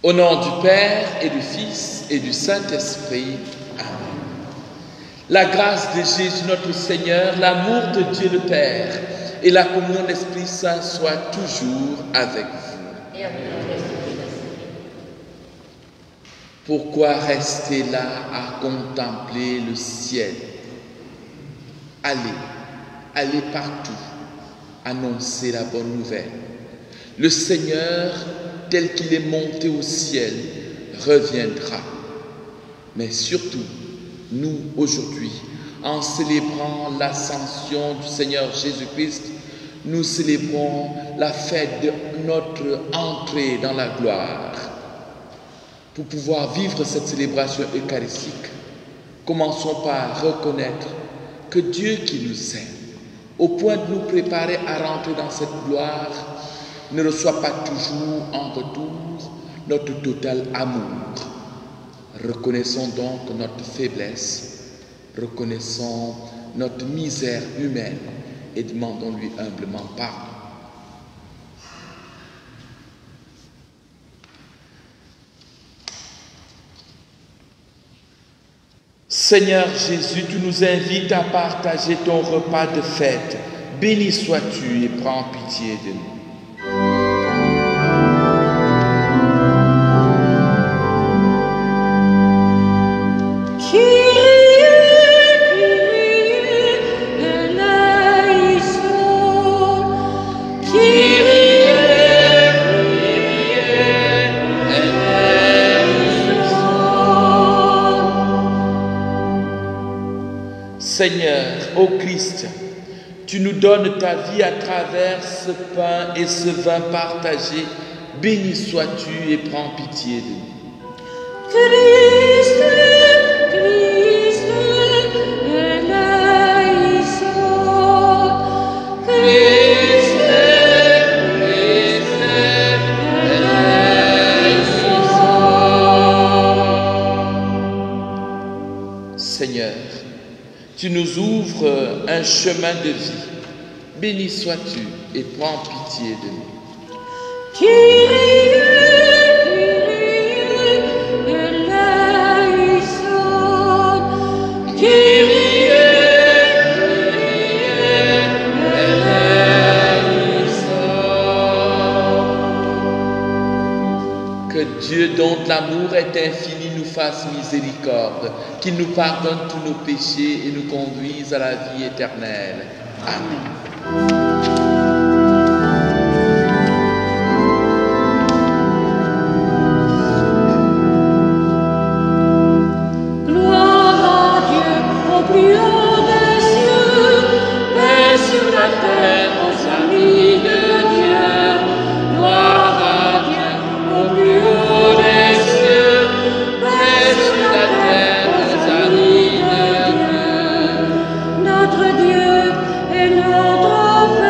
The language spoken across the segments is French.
Au nom du Père et du Fils et du Saint-Esprit. Amen. La grâce de Jésus notre Seigneur, l'amour de Dieu le Père et la communion de l'Esprit Saint soient toujours avec vous. Et avec notre esprit. Pourquoi rester là à contempler le ciel? Allez partout, annoncer la bonne nouvelle. Le Seigneur, tel qu'il est monté au ciel, reviendra. Mais surtout, nous, aujourd'hui, en célébrant l'ascension du Seigneur Jésus-Christ, nous célébrons la fête de notre entrée dans la gloire. Pour pouvoir vivre cette célébration eucharistique, commençons par reconnaître que Dieu qui nous aime, au point de nous préparer à rentrer dans cette gloire, ne reçoit pas toujours en retour notre total amour. Reconnaissons donc notre faiblesse, reconnaissons notre misère humaine et demandons-lui humblement pardon. Seigneur Jésus, tu nous invites à partager ton repas de fête. Béni sois-tu et prends pitié de nous. Seigneur, ô Christ, tu nous donnes ta vie à travers ce pain et ce vin partagé. Béni sois-tu et prends pitié de nous. Christ, eleison. Christ, eleison. Seigneur, tu nous ouvres un chemin de vie. Béni sois-tu et prends pitié de nous. Kyrie, eleison. Kyrie, eleison. Que Dieu, dont l'amour est infini, nous fasse miséricorde, qu'il nous pardonne tous nos péchés et nous conduise à la vie éternelle. Amen. Notre Dieu et notre Père.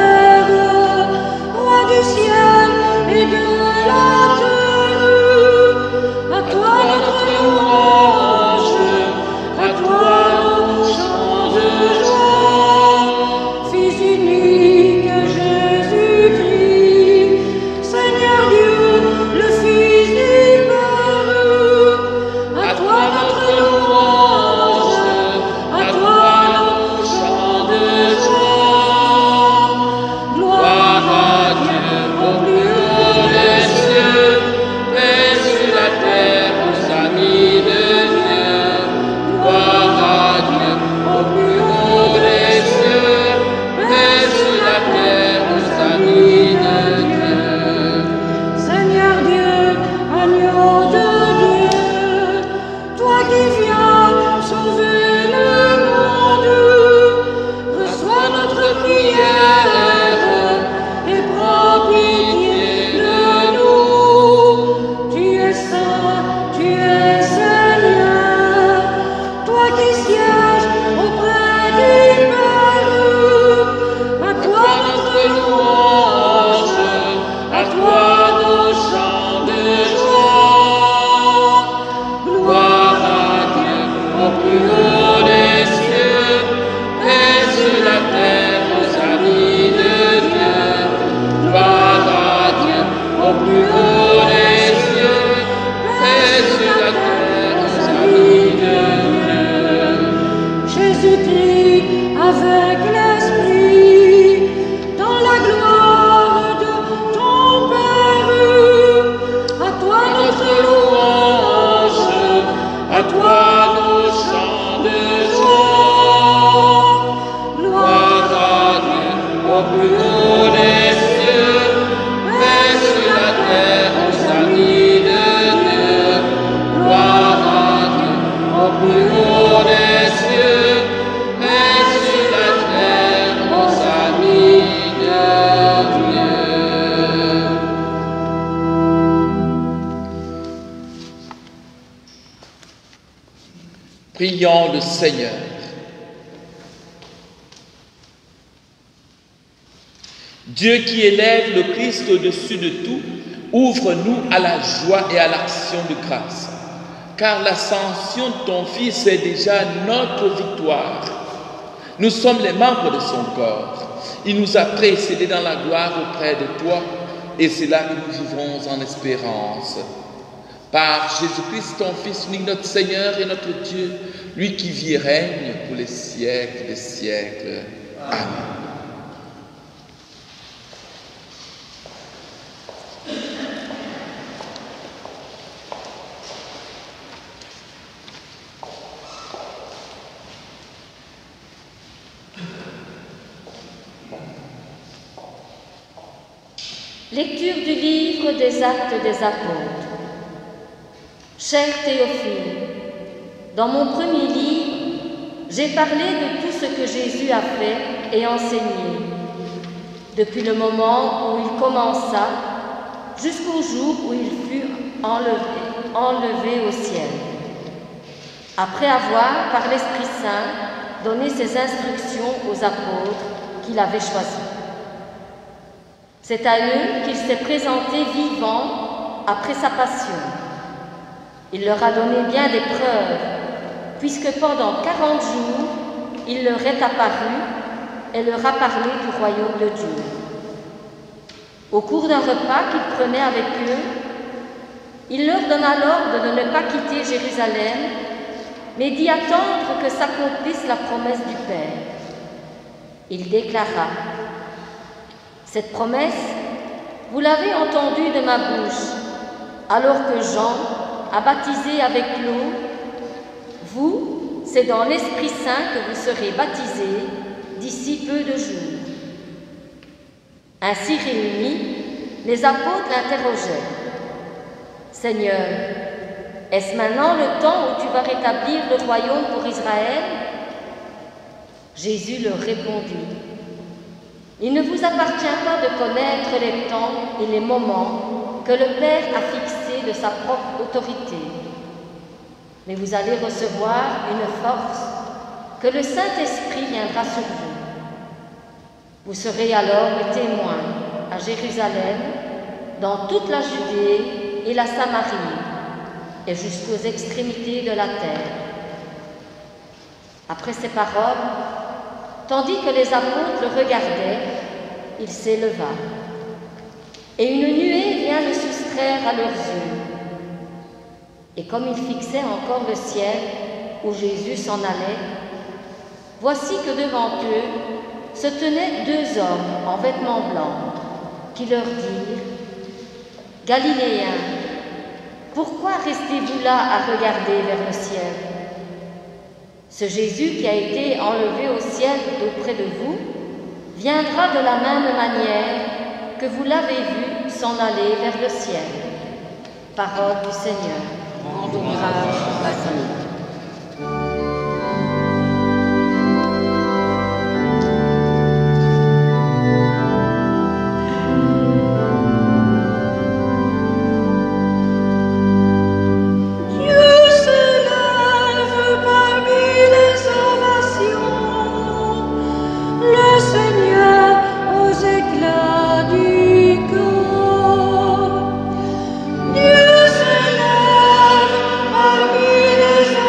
Prions le Seigneur. Dieu qui élève le Christ au-dessus de tout, ouvre-nous à la joie et à l'action de grâce, car l'ascension de ton Fils est déjà notre victoire. Nous sommes les membres de son corps. Il nous a précédés dans la gloire auprès de toi, et c'est là que nous vivrons en espérance. Par Jésus-Christ, ton Fils unique, notre Seigneur et notre Dieu, lui qui vit et règne pour les siècles des siècles. Amen. Lecture du livre des Actes des Apôtres. Cher Théophile, dans mon premier livre, j'ai parlé de tout ce que Jésus a fait et enseigné, depuis le moment où il commença jusqu'au jour où il fut enlevé au ciel, après avoir, par l'Esprit Saint, donné ses instructions aux apôtres qu'il avait choisis. C'est à eux qu'il s'est présenté vivant après sa passion. Il leur a donné bien des preuves, puisque pendant 40 jours, il leur est apparu et leur a parlé du royaume de Dieu. Au cours d'un repas qu'il prenait avec eux, il leur donna l'ordre de ne pas quitter Jérusalem, mais d'y attendre que s'accomplisse la promesse du Père. Il déclara: cette promesse, vous l'avez entendue de ma bouche, alors que Jean a baptisé avec l'eau. Vous, c'est dans l'Esprit Saint que vous serez baptisés d'ici peu de jours. Ainsi réunis, les apôtres l'interrogeaient: Seigneur, est-ce maintenant le temps où tu vas rétablir le royaume pour Israël? Jésus leur répondit: il ne vous appartient pas de connaître les temps et les moments que le Père a fixés de sa propre autorité. Mais vous allez recevoir une force que le Saint-Esprit viendra sur vous. Vous serez alors mes témoins à Jérusalem, dans toute la Judée et la Samarie, et jusqu'aux extrémités de la terre. Après ces paroles, tandis que les apôtres le regardaient, il s'éleva, et une nuée vient le soustraire à leurs yeux. Et comme ils fixaient encore le ciel où Jésus s'en allait, voici que devant eux se tenaient deux hommes en vêtements blancs, qui leur dirent: Galiléens, pourquoi restez-vous là à regarder vers le ciel? Ce Jésus qui a été enlevé au ciel d'auprès de vous viendra de la même manière que vous l'avez vu s'en aller vers le ciel. Parole du Seigneur. Rendons grâce à Dieu. Dieu se lève parmi les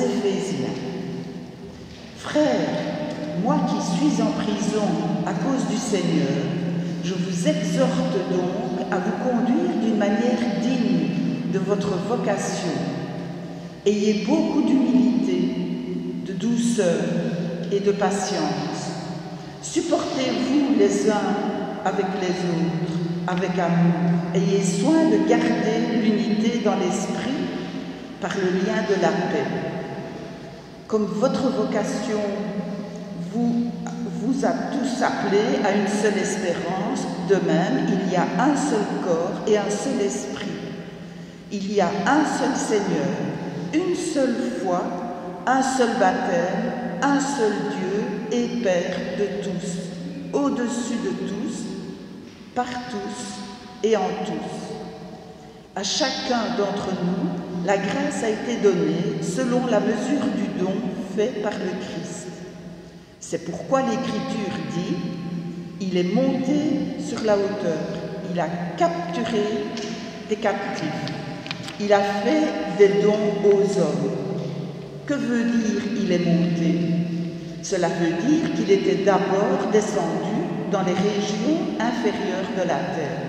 Éphésiens. Frères, moi qui suis en prison à cause du Seigneur, je vous exhorte donc à vous conduire d'une manière digne de votre vocation. Ayez beaucoup d'humilité, de douceur et de patience. Supportez-vous les uns avec les autres, avec amour. Ayez soin de garder l'unité dans l'esprit par le lien de la paix. Comme votre vocation vous a tous appelés à une seule espérance, de même, il y a un seul corps et un seul esprit. Il y a un seul Seigneur, une seule foi, un seul baptême, un seul Dieu et Père de tous, au-dessus de tous, par tous et en tous. À chacun d'entre nous, la grâce a été donnée selon la mesure du don fait par le Christ. C'est pourquoi l'Écriture dit « Il est monté sur la hauteur, il a capturé des captifs, il a fait des dons aux hommes. » Que veut dire « il est monté » Cela veut dire qu'il était d'abord descendu dans les régions inférieures de la terre.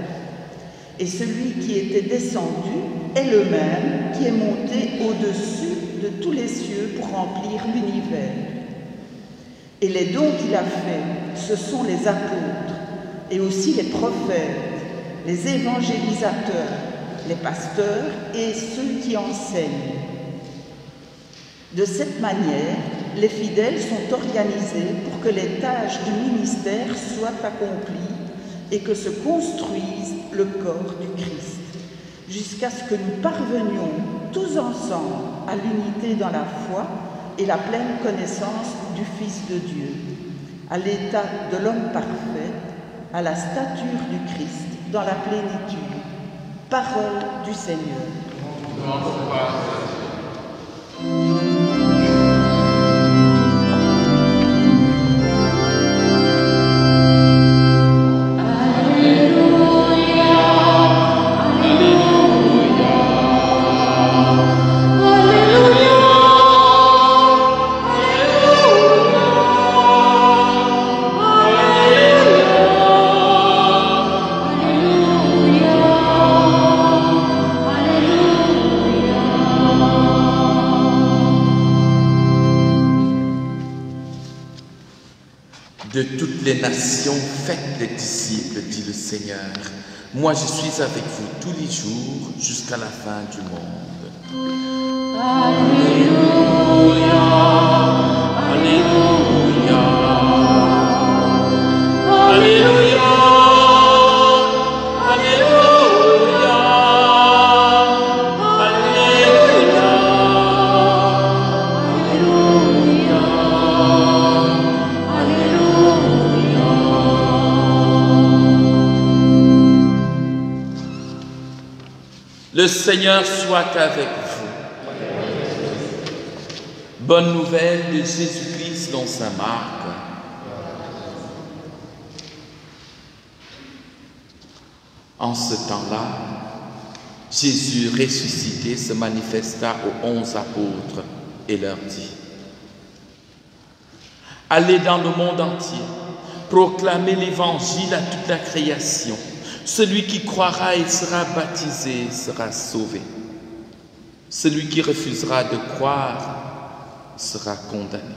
Et celui qui était descendu est le même qui est monté au-dessus de tous les cieux pour remplir l'univers. Et les dons qu'il a faits, ce sont les apôtres, et aussi les prophètes, les évangélisateurs, les pasteurs et ceux qui enseignent. De cette manière, les fidèles sont organisés pour que les tâches du ministère soient accomplies et que se construise le corps du Christ, jusqu'à ce que nous parvenions tous ensemble à l'unité dans la foi et la pleine connaissance du Fils de Dieu, à l'état de l'homme parfait, à la stature du Christ, dans la plénitude. Parole du Seigneur. De toutes les nations, faites les disciples, dit le Seigneur. Moi, je suis avec vous tous les jours jusqu'à la fin du monde. Alléluia, Alléluia, Alléluia, Alléluia, Alléluia, Le Seigneur soit avec vous. Bonne nouvelle de Jésus-Christ dans saint Marc. En ce temps-là, Jésus ressuscité se manifesta aux 11 apôtres et leur dit: Allez dans le monde entier, proclamez l'évangile à toute la création. Celui qui croira et sera baptisé sera sauvé. Celui qui refusera de croire sera condamné.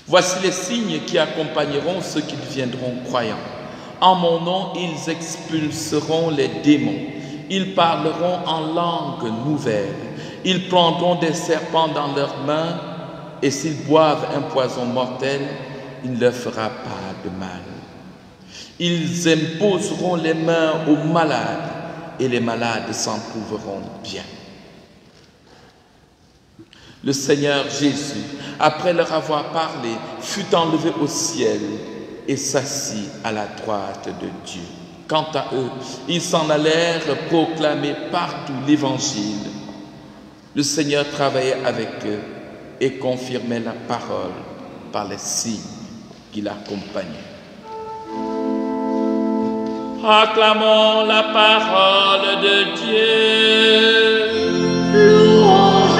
Voici les signes qui accompagneront ceux qui deviendront croyants. En mon nom, ils expulseront les démons. Ils parleront en langue nouvelle. Ils prendront des serpents dans leurs mains et s'ils boivent un poison mortel, il ne leur fera pas de mal. Ils imposeront les mains aux malades et les malades s'en trouveront bien. Le Seigneur Jésus, après leur avoir parlé, fut enlevé au ciel et s'assit à la droite de Dieu. Quant à eux, ils s'en allèrent proclamer partout l'Évangile. Le Seigneur travaillait avec eux et confirmait la parole par les signes qui l'accompagnaient. Acclamons la parole de Dieu. louange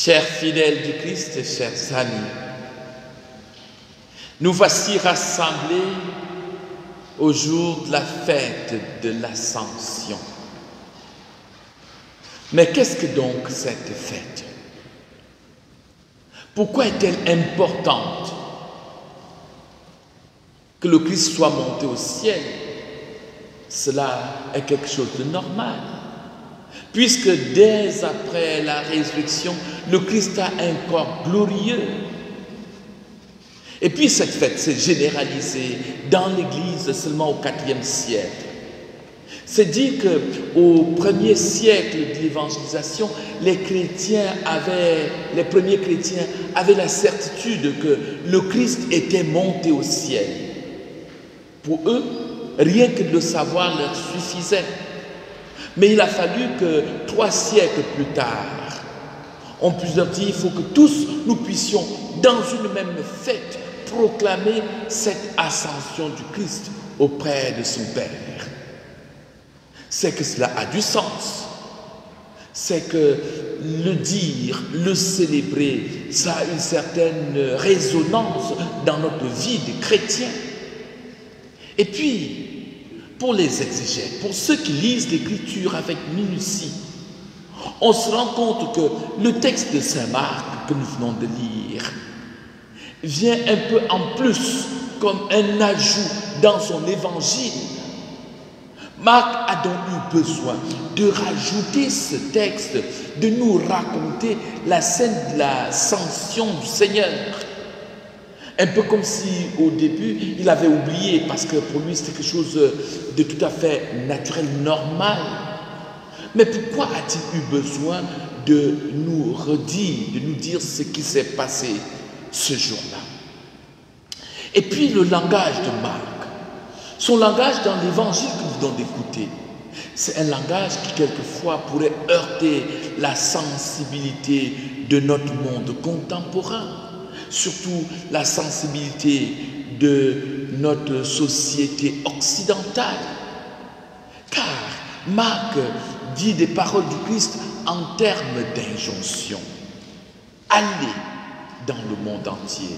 Chers fidèles du Christ et chers amis, nous voici rassemblés au jour de la fête de l'Ascension. Mais qu'est-ce que donc cette fête? Pourquoi est-elle importante que le Christ soit monté au ciel? Cela est quelque chose de normal, puisque dès après la résurrection, le Christ a un corps glorieux. Et puis cette fête s'est généralisée dans l'Église seulement au IVe siècle. C'est dit qu'au 1er siècle de l'évangélisation, les premiers chrétiens avaient la certitude que le Christ était monté au ciel. Pour eux, rien que de le savoir leur suffisait. Mais il a fallu que 3 siècles plus tard, on puisse leur dire, il faut que tous nous puissions, dans une même fête, proclamer cette ascension du Christ auprès de son Père. C'est que cela a du sens. C'est que le dire, le célébrer, ça a une certaine résonance dans notre vie de chrétien. Et puis, pour les exégètes, pour ceux qui lisent l'Écriture avec minutie, on se rend compte que le texte de Saint Marc que nous venons de lire vient un peu en plus comme un ajout dans son évangile. Marc a donc eu besoin de rajouter ce texte, de nous raconter la scène de l'ascension du Seigneur. Un peu comme si au début il avait oublié, parce que pour lui c'était quelque chose de tout à fait naturel, normal. Mais pourquoi a-t-il eu besoin de nous redire, de nous dire ce qui s'est passé ce jour-là? Et puis le langage de Marc, son langage dans l'évangile que nous venons d'écouter, c'est un langage qui quelquefois pourrait heurter la sensibilité de notre monde contemporain, surtout la sensibilité de notre société occidentale. Car Marc dit des paroles du Christ en termes d'injonction. Allez dans le monde entier,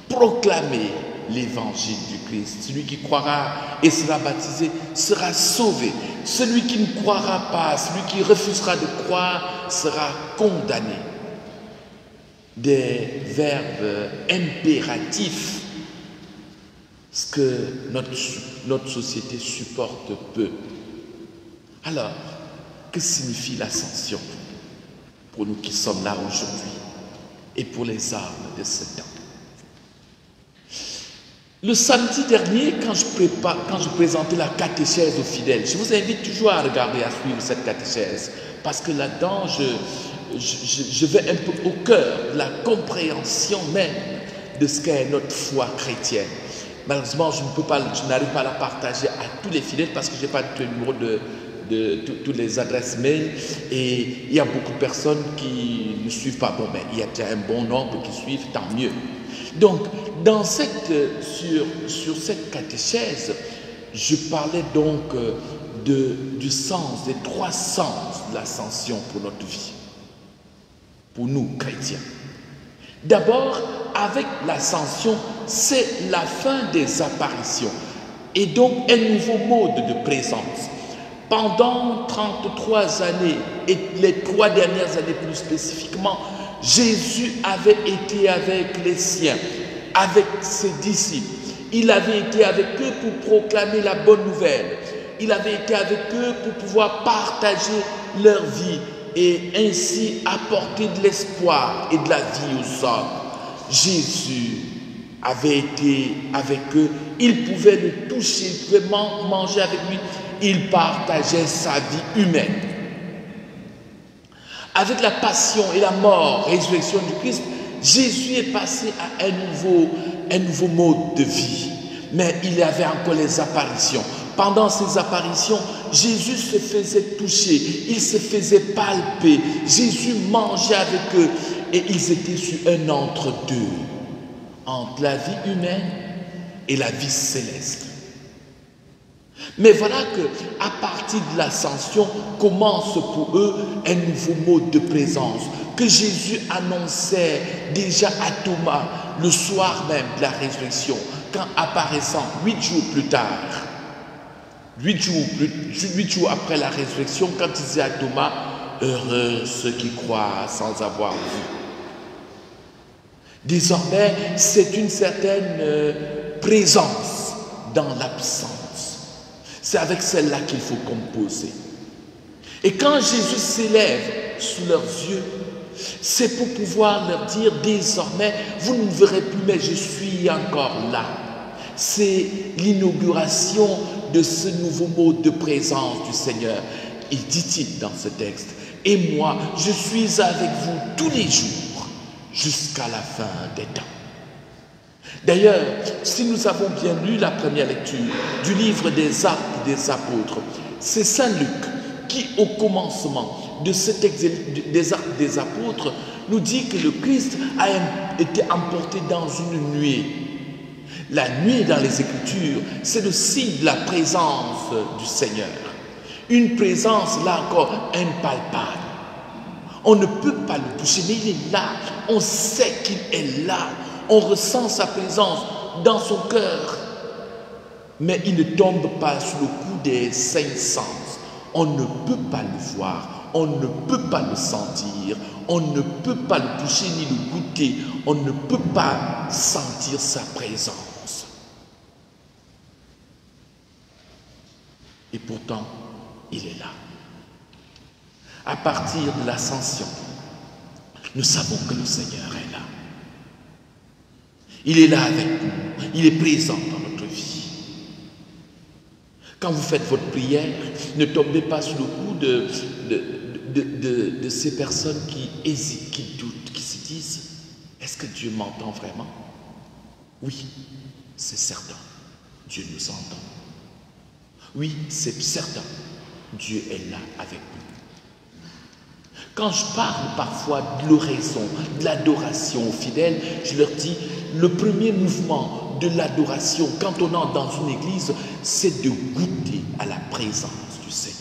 proclamez l'évangile du Christ. Celui qui croira et sera baptisé sera sauvé. Celui qui ne croira pas, celui qui refusera de croire sera condamné. Des verbes impératifs, ce que notre société supporte peu. Alors, que signifie l'ascension pour nous qui sommes là aujourd'hui et pour les âmes de ce temps? Le samedi dernier, quand je présentais la catéchèse aux fidèles, je vous invite toujours à regarder, à suivre cette catéchèse, parce que là-dedans, je vais un peu au cœur de la compréhension même de ce qu'est notre foi chrétienne. Malheureusement, je n'arrive pas à la partager à tous les fidèles parce que je n'ai pas le numéro de toutes les adresses mail, et il y a beaucoup de personnes qui ne suivent pas. Bon, mais il y a déjà un bon nombre qui suivent, tant mieux. Donc, sur cette catéchèse, je parlais donc du sens, des 3 sens de l'ascension pour notre vie, pour nous chrétiens. D'abord, avec l'ascension, c'est la fin des apparitions et donc un nouveau mode de présence. Pendant 33 années, et les 3 dernières années plus spécifiquement, Jésus avait été avec les siens, avec ses disciples. Il avait été avec eux pour proclamer la bonne nouvelle. Il avait été avec eux pour pouvoir partager leur vie et ainsi apporter de l'espoir et de la vie aux hommes. Jésus avait été avec eux. Il pouvait le toucher, il pouvait manger avec lui. Il partageait sa vie humaine. Avec la passion et la mort, résurrection du Christ, Jésus est passé à un nouveau mode de vie. Mais il y avait encore les apparitions. Pendant ces apparitions, Jésus se faisait toucher, il se faisait palper. Jésus mangeait avec eux et ils étaient sur un entre-deux, entre la vie humaine et la vie céleste. Mais voilà qu'à partir de l'ascension commence pour eux un nouveau mode de présence. que Jésus annonçait déjà à Thomas le soir même de la résurrection, quand apparaissant 8 jours plus tard, 8 jours après la résurrection, quand il disait à Thomas, heureux ceux qui croient sans avoir vu. Désormais, c'est une certaine présence dans l'absence. C'est avec celle-là qu'il faut composer. Et quand Jésus s'élève sous leurs yeux, c'est pour pouvoir leur dire désormais, vous ne me verrez plus, mais je suis encore là. C'est l'inauguration de ce nouveau mode de présence du Seigneur. Et dit-il dans ce texte, et moi, je suis avec vous tous les jours jusqu'à la fin des temps. D'ailleurs, si nous avons bien lu la première lecture du livre des Actes des Apôtres, c'est Saint Luc qui, au commencement de ce texte des Actes des Apôtres, nous dit que le Christ a été emporté dans une nuée. La nuée dans les Écritures, c'est le signe de la présence du Seigneur. Une présence, là encore, impalpable. On ne peut pas le toucher, mais il est là. On sait qu'il est là. On ressent sa présence dans son cœur. Mais il ne tombe pas sous le coup des cinq sens. On ne peut pas le voir. On ne peut pas le sentir. On ne peut pas le toucher ni le goûter. On ne peut pas sentir sa présence. Et pourtant, il est là. À partir de l'ascension, nous savons que le Seigneur est là. Il est là avec nous. Il est présent dans notre vie. Quand vous faites votre prière, ne tombez pas sous le coup de ces personnes qui hésitent, qui doutent, qui se disent « Est-ce que Dieu m'entend vraiment ?» Oui, c'est certain. Dieu nous entend. Oui, c'est certain. Dieu est là avec nous. Quand je parle parfois de l'oraison, de l'adoration aux fidèles, je leur dis, le premier mouvement de l'adoration, quand on entre dans une église, c'est de goûter à la présence du Seigneur.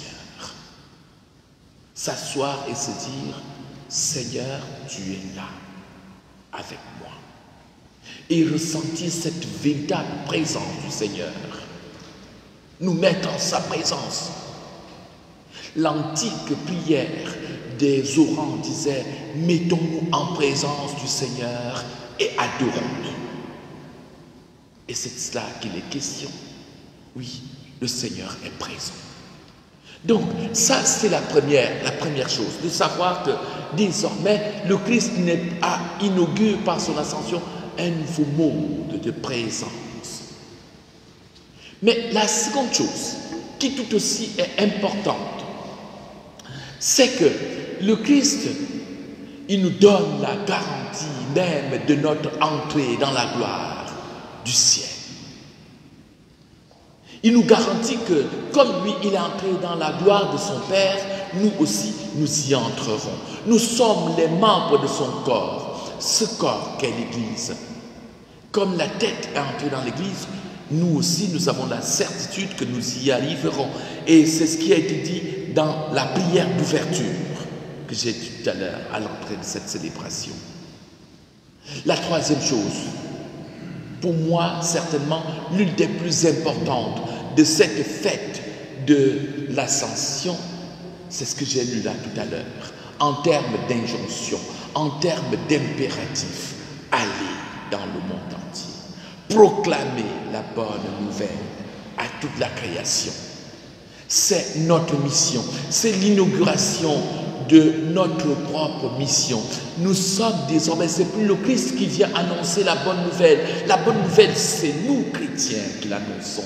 S'asseoir et se dire, Seigneur, tu es là, avec moi. Et ressentir cette véritable présence du Seigneur. Nous mettre en sa présence. L'antique prière des orants disait, mettons-nous en présence du Seigneur et adorons-nous. Et c'est de cela qu'il est question. Oui, le Seigneur est présent. Donc, ça c'est la première chose, de savoir que désormais, le Christ a inauguré par son ascension un nouveau mode de présence. Mais la seconde chose, qui tout aussi est importante, c'est que le Christ, il nous donne la garantie même de notre entrée dans la gloire du ciel. Il nous garantit que, comme lui, il est entré dans la gloire de son Père, nous aussi, nous y entrerons. Nous sommes les membres de son corps, ce corps qu'est l'Église. Comme la tête est entrée dans l'Église, nous aussi, nous avons la certitude que nous y arriverons. Et c'est ce qui a été dit dans la prière d'ouverture que j'ai dit tout à l'heure à l'entrée de cette célébration. La troisième chose, pour moi, certainement, l'une des plus importantes de cette fête de l'Ascension, c'est ce que j'ai lu là tout à l'heure, en termes d'injonction, en termes d'impératif. Allez dans le monde entier. Proclamer la bonne nouvelle à toute la création. C'est notre mission, c'est l'inauguration de notre propre mission. Nous sommes désormais, c'est plus le Christ qui vient annoncer la bonne nouvelle. La bonne nouvelle, c'est nous, chrétiens, qui l'annonçons.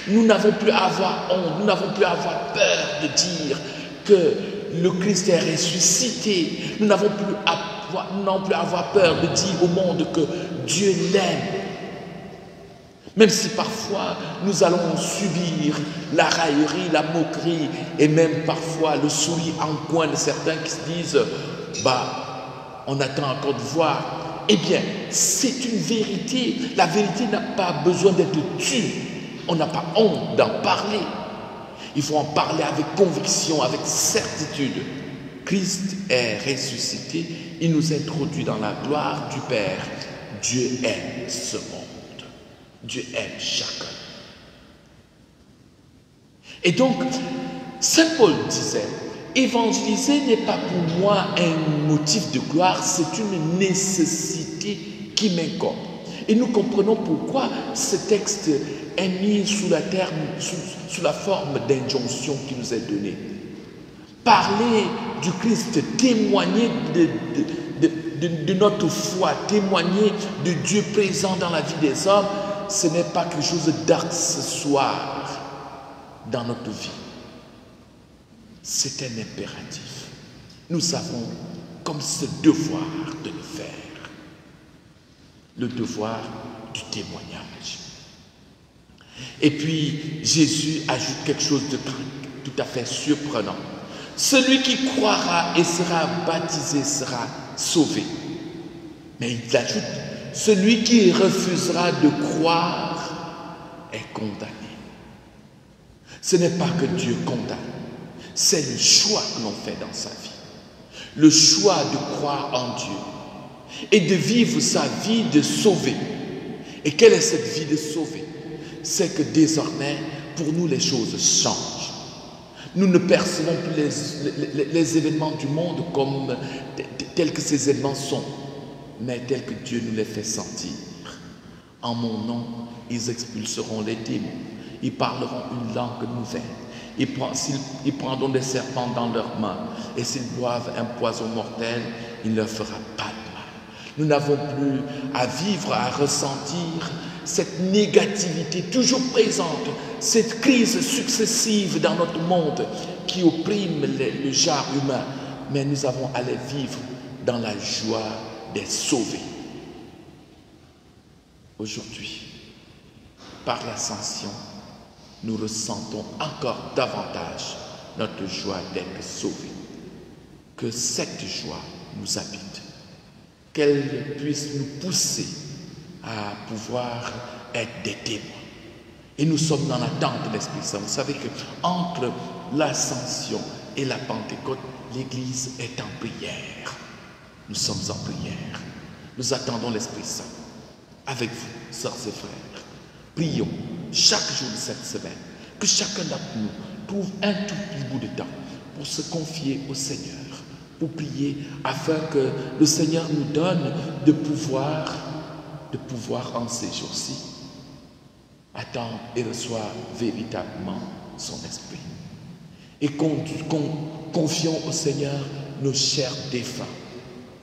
Nous n'avons plus à avoir honte, nous n'avons plus à avoir peur de dire que le Christ est ressuscité. Nous n'avons plus à avoir peur de dire au monde que Dieu l'aime. Même si parfois nous allons subir la raillerie, la moquerie et même parfois le sourire en coin de certains qui se disent « bah, on attend encore de voir ». Eh bien, c'est une vérité. La vérité n'a pas besoin d'être tue. On n'a pas honte d'en parler. Il faut en parler avec conviction, avec certitude. Christ est ressuscité il nous introduit dans la gloire du Père. Dieu aime ce monde. Dieu aime chacun. Et donc, Saint Paul disait, évangéliser n'est pas pour moi un motif de gloire, c'est une nécessité qui m'incombe. Et nous comprenons pourquoi ce texte est mis sous la forme d'injonction qui nous est donnée. Parler du Christ, témoigner de notre foi, témoigner de Dieu présent dans la vie des hommes, ce n'est pas quelque chose d'accessoire dans notre vie. C'est un impératif. Nous avons comme ce devoir de le faire. Le devoir du témoignage. Et puis, Jésus ajoute quelque chose de tout à fait surprenant. Celui qui croira et sera baptisé sera sauvé. Mais il ajoute, celui qui refusera de croire est condamné. Ce n'est pas que Dieu condamne, c'est le choix que l'on fait dans sa vie. Le choix de croire en Dieu et de vivre sa vie de sauver. Et quelle est cette vie de sauver? C'est que désormais, pour nous, les choses changent. Nous ne percevons plus les événements du monde comme tels que ces événements sont, mais tels que Dieu nous les fait sentir. En mon nom, ils expulseront les démons. Ils parleront une langue nouvelle. Ils prendront des serpents dans leurs mains. Et s'ils boivent un poison mortel, il ne leur fera pas de mal. Nous n'avons plus à vivre, à ressentir cette négativité toujours présente, cette crise successive dans notre monde qui opprime le genre humain. Mais nous avons à les vivre dans la joie des sauvés. Aujourd'hui, par l'ascension, nous ressentons encore davantage notre joie d'être sauvés. Que cette joie nous habite, qu'elle puisse nous pousser à pouvoir être des témoins. Et nous sommes dans l'attente de l'Esprit Saint. Vous savez qu'entre l'ascension et la Pentecôte, l'Église est en prière. Nous sommes en prière. Nous attendons l'Esprit Saint. Avec vous, sœurs et frères, prions chaque jour de cette semaine, que chacun d'entre nous trouve un tout petit bout de temps pour se confier au Seigneur, pour prier afin que le Seigneur nous donne de pouvoir en ces jours-ci attendre et reçoit véritablement son esprit. Et confions au Seigneur nos chers défunts.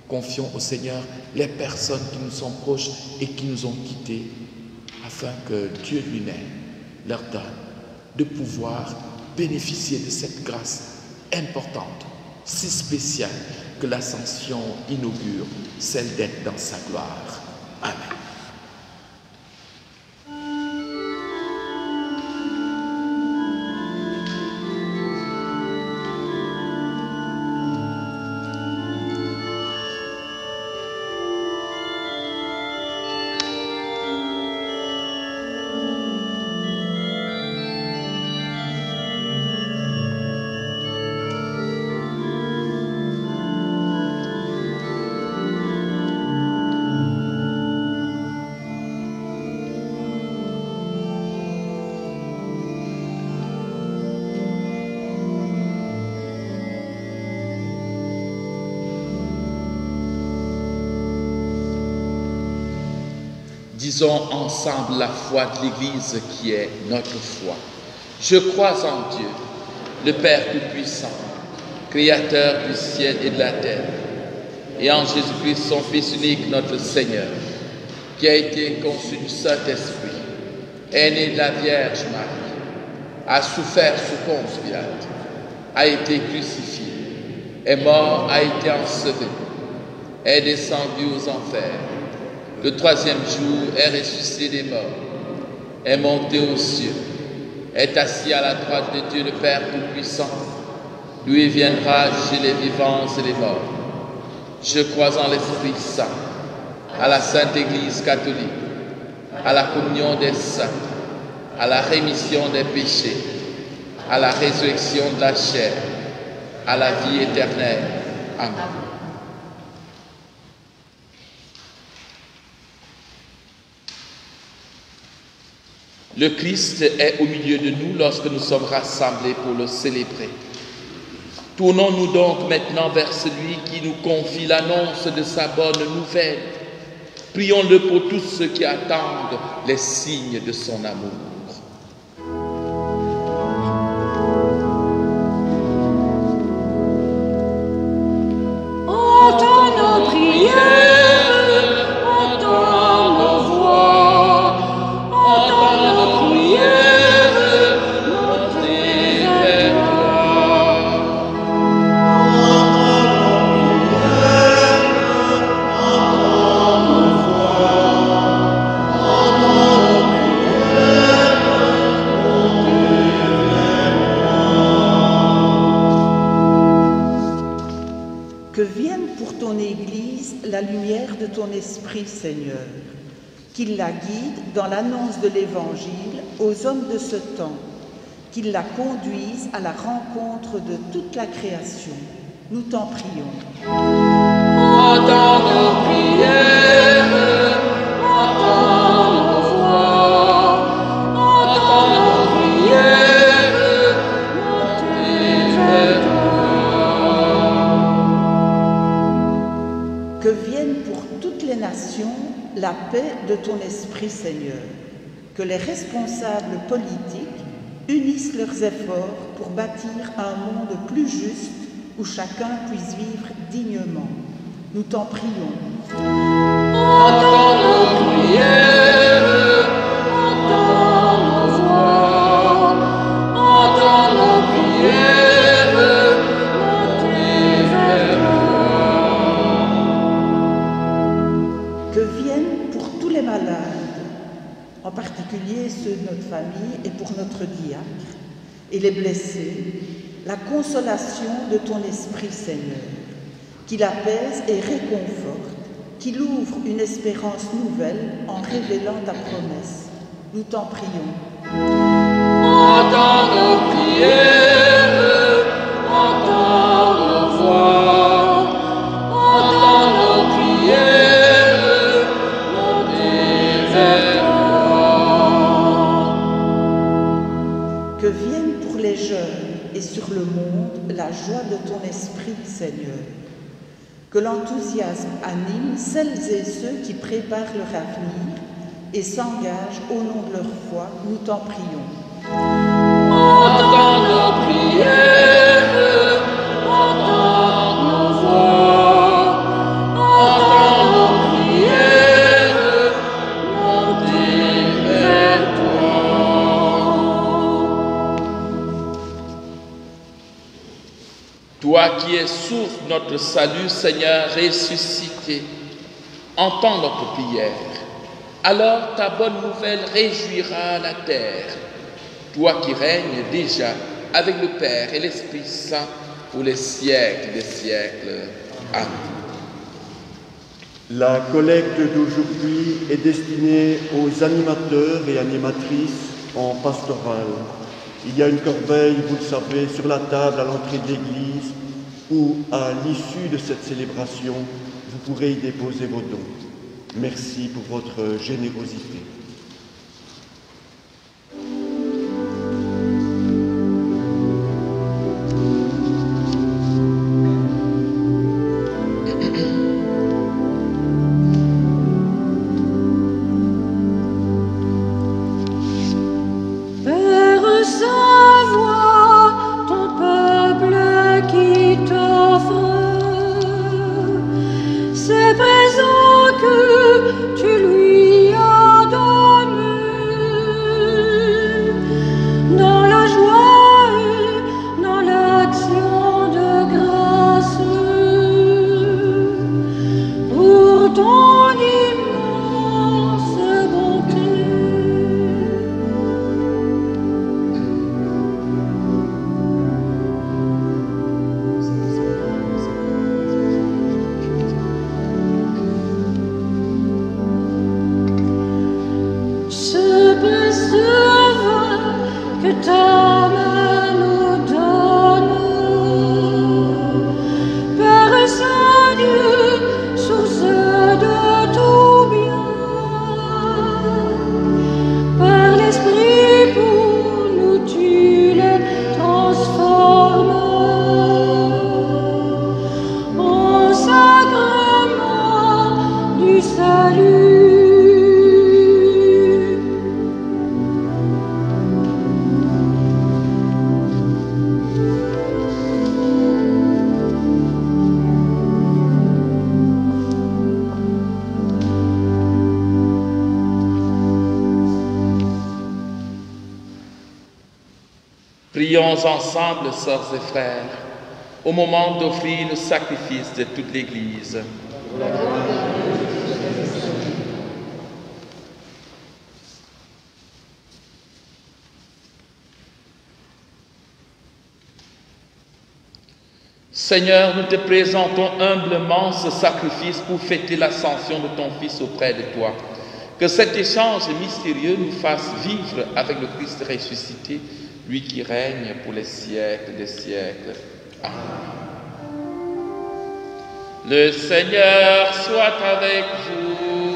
Confions au Seigneur les personnes qui nous sont proches et qui nous ont quittés, afin que Dieu lui-même leur donne de pouvoir bénéficier de cette grâce importante, si spéciale que l'ascension inaugure, celle d'être dans sa gloire. Amen. Disons ensemble la foi de l'Église qui est notre foi. Je crois en Dieu, le Père Tout-Puissant, Créateur du ciel et de la terre, et en Jésus-Christ, son Fils unique, notre Seigneur, qui a été conçu du Saint-Esprit, est né de la Vierge Marie, a souffert sous Ponce Pilate, a été crucifié, est mort, a été enseveli, est descendu aux enfers. Le troisième jour est ressuscité des morts, est monté aux cieux, est assis à la droite de Dieu le Père Tout-Puissant, d'où il viendra juger les vivants et les morts. Je crois en l'Esprit Saint, à la Sainte Église catholique, à la communion des saints, à la rémission des péchés, à la résurrection de la chair, à la vie éternelle. Amen. Le Christ est au milieu de nous lorsque nous sommes rassemblés pour le célébrer. Tournons-nous donc maintenant vers celui qui nous confie l'annonce de sa bonne nouvelle. Prions-le pour tous ceux qui attendent les signes de son amour. Entends nos prières, entends nos voix, entends nos prières, montez vers toi. Que vienne pour ton Église la lumière de ton Esprit, Seigneur, qu'il la guide dans l'annonce de l'Évangile aux hommes de ce temps, qu'il la conduise à la rencontre de toute la création. Nous t'en prions. Entends nos prières, entends nos voix, entends nos prières, montez vers toi. Que vienne pour toutes les nations la paix de ton Esprit, Seigneur. Que les responsables politiques unissent leurs efforts pour bâtir un monde plus juste où chacun puisse vivre dignement. Nous t'en prions. Entends nos prières, entends nos voix, entends nos prières, montez vers toi. Que vienne pour tous les malades, en particulier ceux de notre famille et pour notre diacre, et les blessés, la consolation de ton Esprit, Seigneur, qu'il apaise et réconforte, qu'il ouvre une espérance nouvelle en révélant ta promesse. Nous t'en prions. Entends nos prières, entends nos voix, entends nos prières, montez vers toi. Que vienne pour les jeunes et sur le monde la joie de ton Esprit, Seigneur. Que l'enthousiasme anime celles et ceux qui préparent leur avenir et s'engagent au nom de leur foi. Nous t'en prions. Entends nos prières, entends nos voix, entends nos prières, montez vers toi. Toi qui es source de notre salut, Seigneur ressuscité, entends notre prière. Alors ta bonne nouvelle réjouira la terre. Toi qui règnes déjà avec le Père et l'Esprit Saint pour les siècles des siècles. Amen. La collecte d'aujourd'hui est destinée aux animateurs et animatrices en pastoral. Il y a une corbeille, vous le savez, sur la table à l'entrée de l'église où, à l'issue de cette célébration, vous pourrez y déposer vos dons. Merci pour votre générosité. Père Saint, vois ton peuple qui t'offre ces présents que tu lui as donnés. Prions ensemble, sœurs et frères, au moment d'offrir le sacrifice de toute l'Église. Seigneur, nous te présentons humblement ce sacrifice pour fêter l'ascension de ton Fils auprès de toi. Que cet échange mystérieux nous fasse vivre avec le Christ ressuscité, lui qui règne pour les siècles des siècles. Amen. Le Seigneur soit avec vous.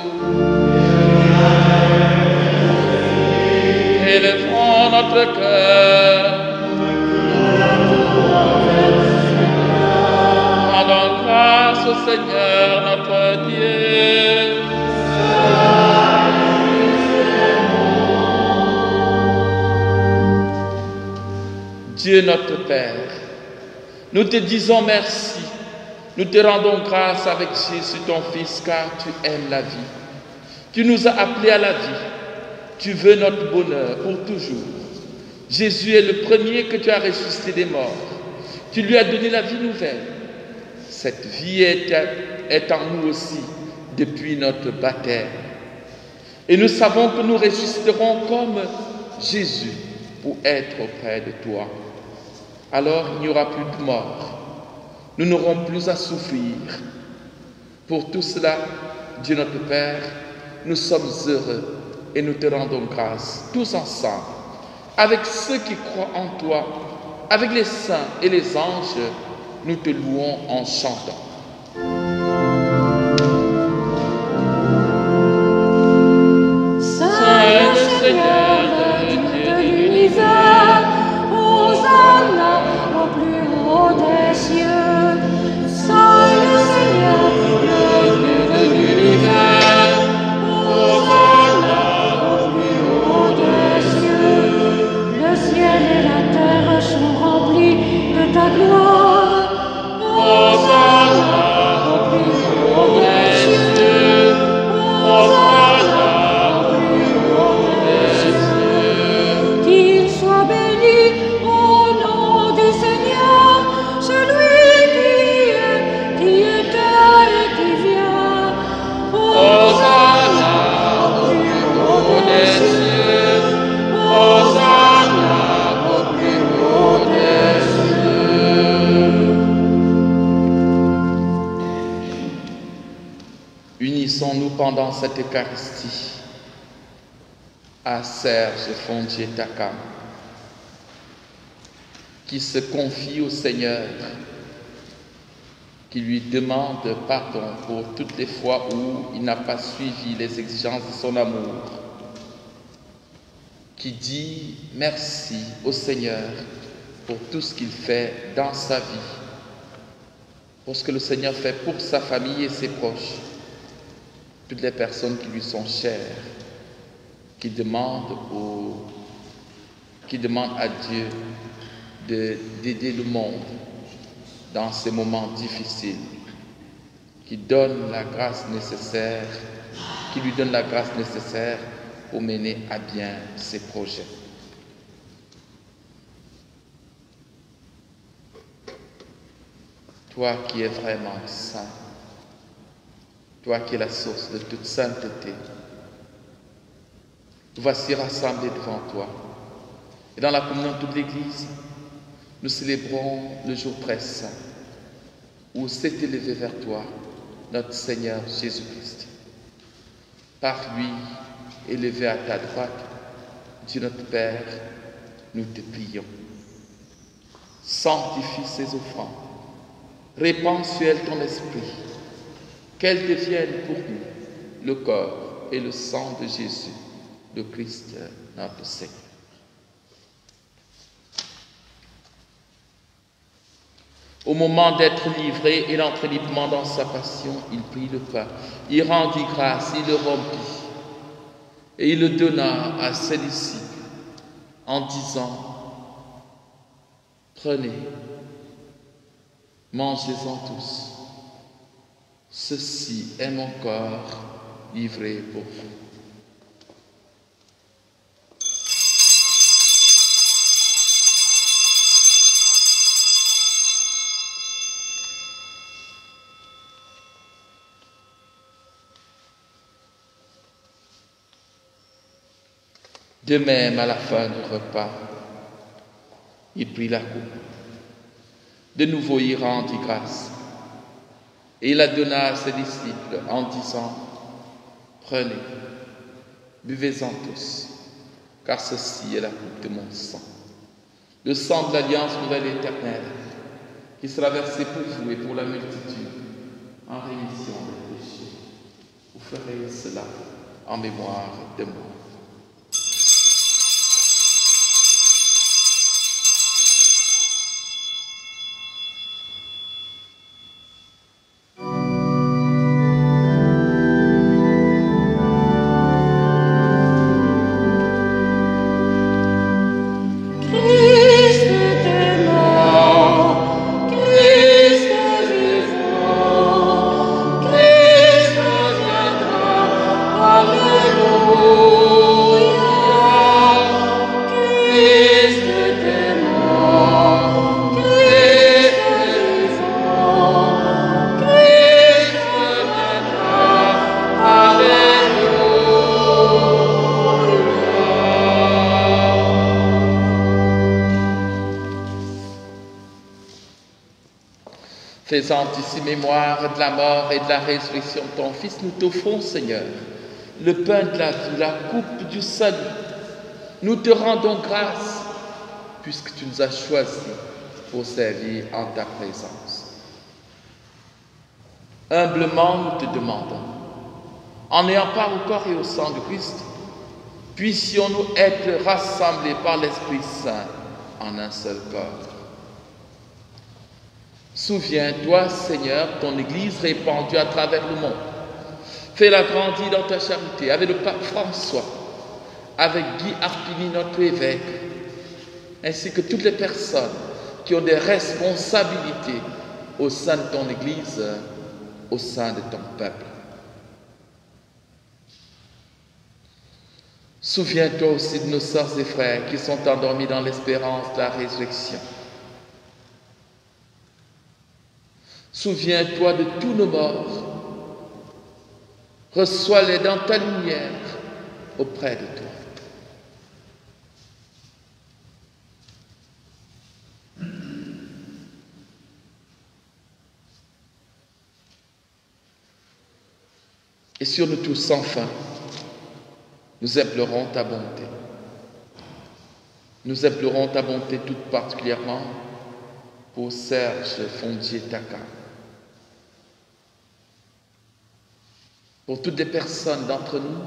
Élevons notre cœur. Rendons grâce au Seigneur notre Dieu. Dieu notre Père, nous te disons merci, nous te rendons grâce avec Jésus ton Fils, car tu aimes la vie. Tu nous as appelés à la vie, tu veux notre bonheur pour toujours. Jésus est le premier que tu as ressuscité des morts, tu lui as donné la vie nouvelle. Cette vie est en nous aussi depuis notre baptême. Et nous savons que nous ressusciterons comme Jésus pour être auprès de toi. Alors il n'y aura plus de mort. Nous n'aurons plus à souffrir. Pour tout cela, Dieu notre Père, nous sommes heureux et nous te rendons grâce, tous ensemble, avec ceux qui croient en toi, avec les saints et les anges, nous te louons en chantant. Saint le Seigneur, le Dieu de l'univers, Hosanna au plus haut des cieux. Saint le Seigneur, le Dieu de l'univers, Hosanna au plus haut des cieux. Le ciel et la terre sont remplis de ta gloire. Hosanna au plus haut des cieux. Hosanna au plus haut des cieux. Qu'il soit béni au nom du Seigneur, celui qui était et qui vient. Hosanna au plus haut des cieux. Hosanna au plus haut des cieux. Unissons-nous pendant cette Eucharistie à Serge Fondier-Takam, qui se confie au Seigneur, qui lui demande pardon pour toutes les fois où il n'a pas suivi les exigences de son amour, qui dit merci au Seigneur pour tout ce qu'il fait dans sa vie, pour ce que le Seigneur fait pour sa famille et ses proches, toutes les personnes qui lui sont chères, qui demandent à Dieu d'aider le monde dans ces moments difficiles, qui donne la grâce nécessaire, qui lui donne la grâce nécessaire pour mener à bien ses projets. Toi qui es vraiment saint, toi qui es la source de toute sainteté, voici rassemblés devant toi. Et dans la communion de toute l'Église, nous célébrons le jour très saint, où s'est élevé vers toi notre Seigneur Jésus-Christ. Par lui, élevé à ta droite, Dieu notre Père, nous te prions. Sanctifie ces offrandes, répands sur elles ton esprit, qu'elles deviennent pour nous le corps et le sang de Jésus, le Christ, notre Seigneur. Au moment d'être livré et l'entrelivement dans sa passion, il prit le pain, il rendit grâce, il le rompit et il le donna à ses disciples en disant: prenez, mangez-en tous. Ceci est mon corps livré pour vous. De même, à la fin du repas, il prit la coupe. De nouveau, il rendit grâce. Et il la donna à ses disciples en disant, « Prenez, buvez-en tous, car ceci est la coupe de mon sang, le sang de l'alliance nouvelle et éternelle, qui sera versé pour vous et pour la multitude en rémission des péchés. Vous ferez cela en mémoire de moi. » Faisant ici mémoire de la mort et de la résurrection de ton Fils, nous t'offrons, Seigneur, le pain de la vie, la coupe du salut. Nous te rendons grâce, puisque tu nous as choisis pour servir en ta présence. Humblement, nous te demandons, en ayant part au corps et au sang de Christ, puissions-nous être rassemblés par l'Esprit Saint en un seul corps. Souviens-toi, Seigneur, ton Église répandue à travers le monde. Fais-la grandir dans ta charité, avec le pape François, avec Guy Arpini, notre évêque, ainsi que toutes les personnes qui ont des responsabilités au sein de ton Église, au sein de ton peuple. Souviens-toi aussi de nos sœurs et frères qui sont endormis dans l'espérance de la résurrection. Souviens-toi de tous nos morts. Reçois-les dans ta lumière auprès de toi. Et sur nous tous, enfin, nous implorons ta bonté. Nous implorons ta bonté tout particulièrement pour Serge Fondier-Taka. Pour toutes les personnes d'entre nous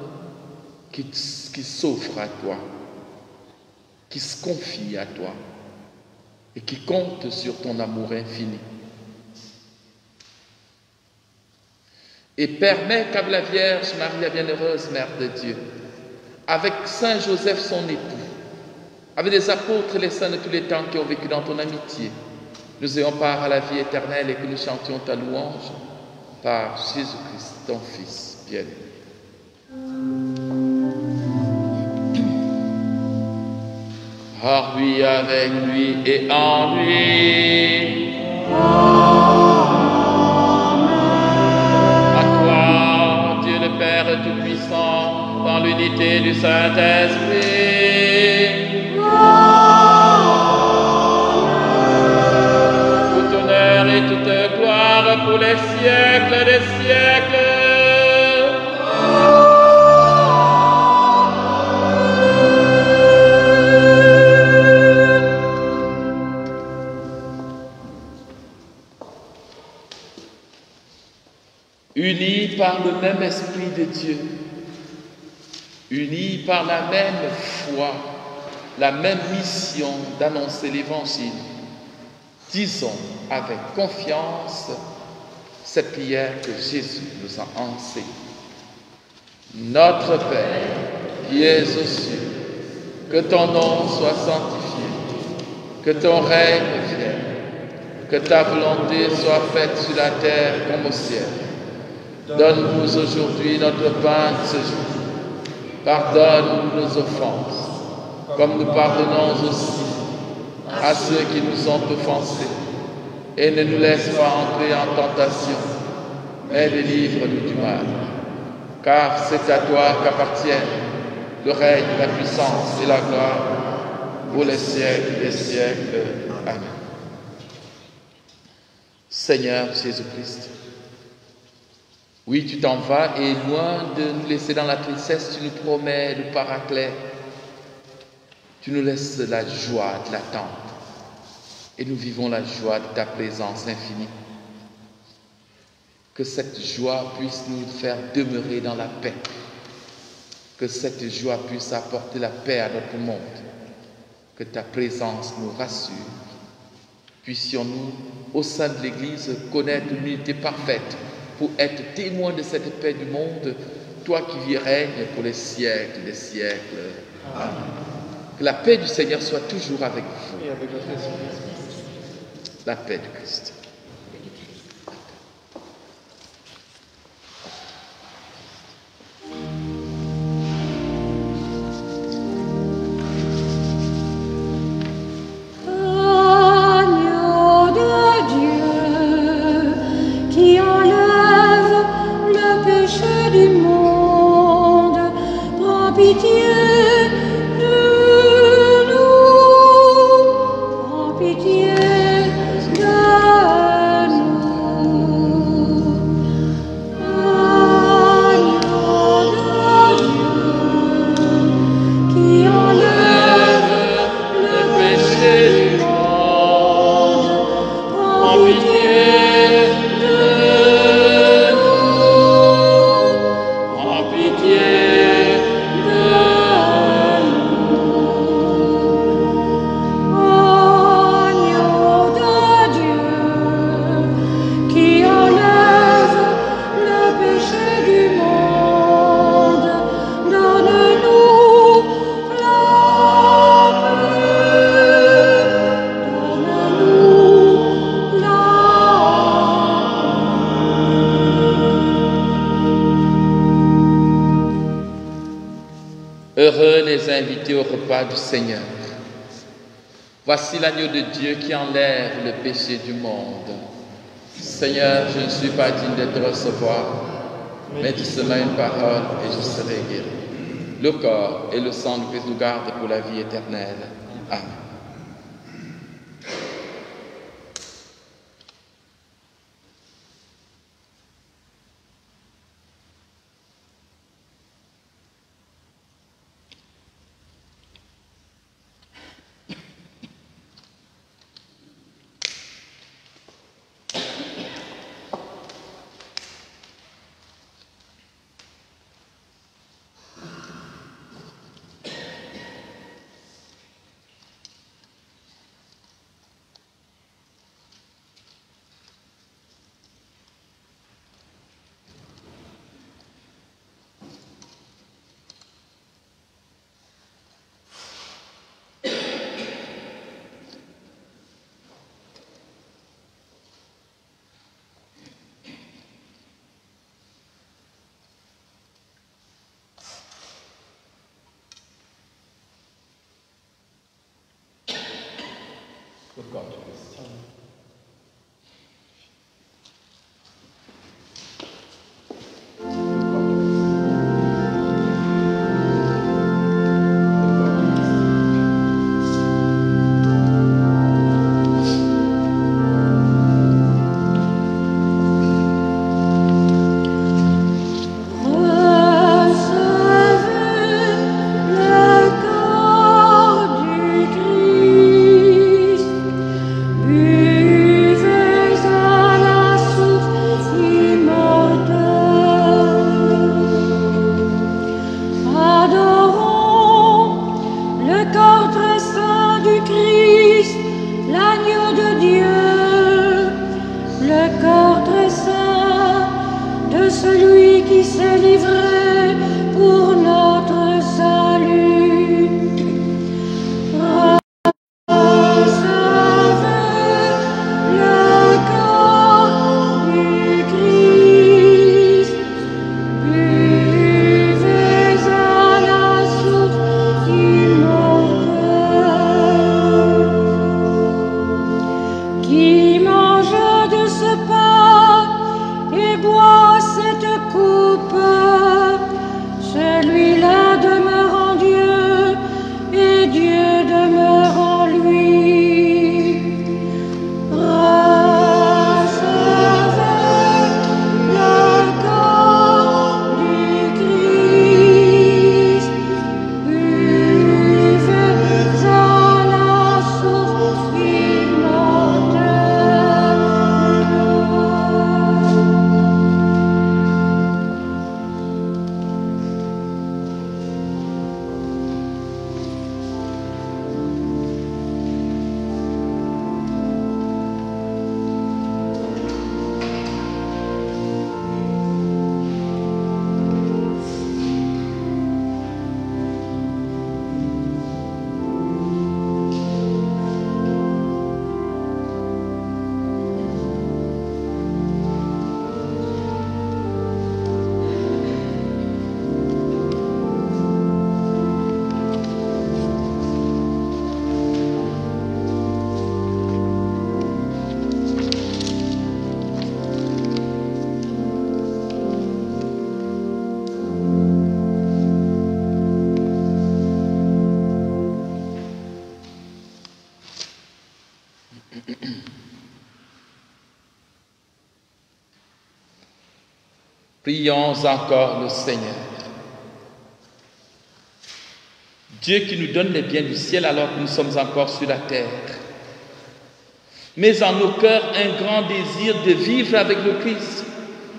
qui s'offrent à toi, qui se confient à toi et qui comptent sur ton amour infini. Et permets qu'avec la Vierge Marie, la bienheureuse Mère de Dieu, avec Saint Joseph son époux, avec les apôtres et les saints de tous les temps qui ont vécu dans ton amitié, nous ayons part à la vie éternelle et que nous chantions ta louange par Jésus-Christ, ton Fils bien-aimé. Par lui, avec lui et en lui. À toi, Dieu le Père Tout-Puissant, dans l'unité du Saint-Esprit. Tout honneur et toute gloire pour les siècles des siècles. Unis par le même Esprit de Dieu, unis par la même foi, la même mission d'annoncer l'Évangile, disons avec confiance cette prière que Jésus nous a enseignée. Notre Père, qui es aux cieux, que ton nom soit sanctifié, que ton règne vienne, que ta volonté soit faite sur la terre comme au ciel. Donne-nous aujourd'hui notre pain de ce jour. Pardonne-nous nos offenses, comme nous pardonnons aussi à ceux qui nous ont offensés. Et ne nous laisse pas entrer en tentation, mais délivre-nous du mal. Car c'est à toi qu'appartiennent le règne, la puissance et la gloire pour les siècles des siècles. Amen. Seigneur Jésus-Christ, oui, tu t'en vas et loin de nous laisser dans la tristesse, tu nous promets le Paraclet. Tu nous laisses la joie de l'attente et nous vivons la joie de ta présence infinie. Que cette joie puisse nous faire demeurer dans la paix. Que cette joie puisse apporter la paix à notre monde. Que ta présence nous rassure. Puissions-nous, au sein de l'Église, connaître l'unité parfaite pour être témoins de cette paix du monde, toi qui y règnes pour les siècles des siècles. Amen. Que la paix du Seigneur soit toujours avec vous. Et avec votre esprit. La paix du Christ. Heureux les invités au repas du Seigneur. Voici l'agneau de Dieu qui enlève le péché du monde. Seigneur, je ne suis pas digne de te recevoir, mais dis seulement une parole et je serai guéri. Le corps et le sang du Christ nous gardent pour la vie éternelle. Amen. Le corps du Christ. Buvez à la source immortelle. Prions encore le Seigneur. Dieu qui nous donne les biens du ciel alors que nous sommes encore sur la terre. Mets en nos cœurs un grand désir de vivre avec le Christ,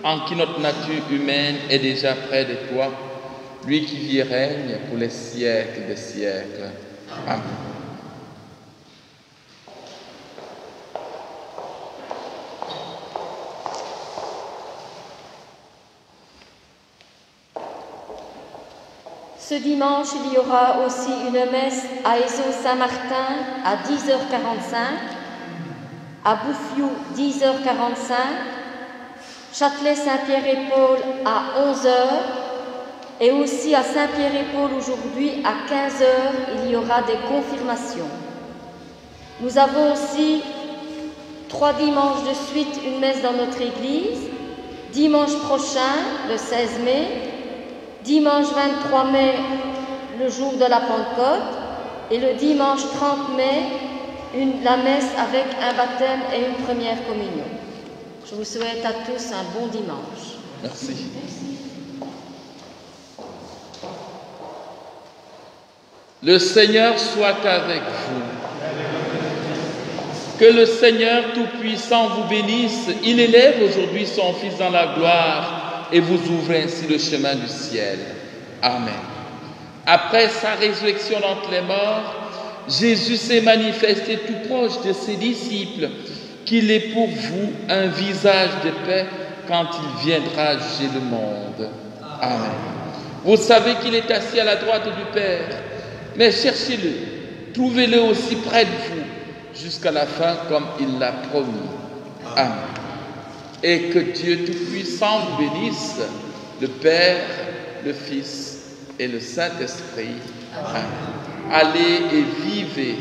en qui notre nature humaine est déjà près de toi, lui qui vit et règne pour les siècles des siècles. Amen. Ce dimanche, il y aura aussi une messe à Ézot-Saint-Martin à 10h45, à Bouffiou 10h45, Châtelet-Saint-Pierre-et-Paul à 11h et aussi à Saint-Pierre-et-Paul aujourd'hui à 15h, il y aura des confirmations. Nous avons aussi 3 dimanches de suite une messe dans notre église. Dimanche prochain, le 16 mai, dimanche 23 mai, le jour de la Pentecôte, et le dimanche 30 mai, la messe avec un baptême et une première communion. Je vous souhaite à tous un bon dimanche. Merci. Le Seigneur soit avec vous. Que le Seigneur Tout-Puissant vous bénisse. Il élève aujourd'hui son Fils dans la gloire et vous ouvre ainsi le chemin du ciel. Amen. Après sa résurrection d'entre les morts, Jésus s'est manifesté tout proche de ses disciples, qu'il est pour vous un visage de paix quand il viendra juger le monde. Amen. Vous savez qu'il est assis à la droite du Père, mais cherchez-le, trouvez-le aussi près de vous, jusqu'à la fin comme il l'a promis. Amen. Et que Dieu Tout-Puissant vous bénisse, le Père, le Fils et le Saint-Esprit. Amen. Allez et vivez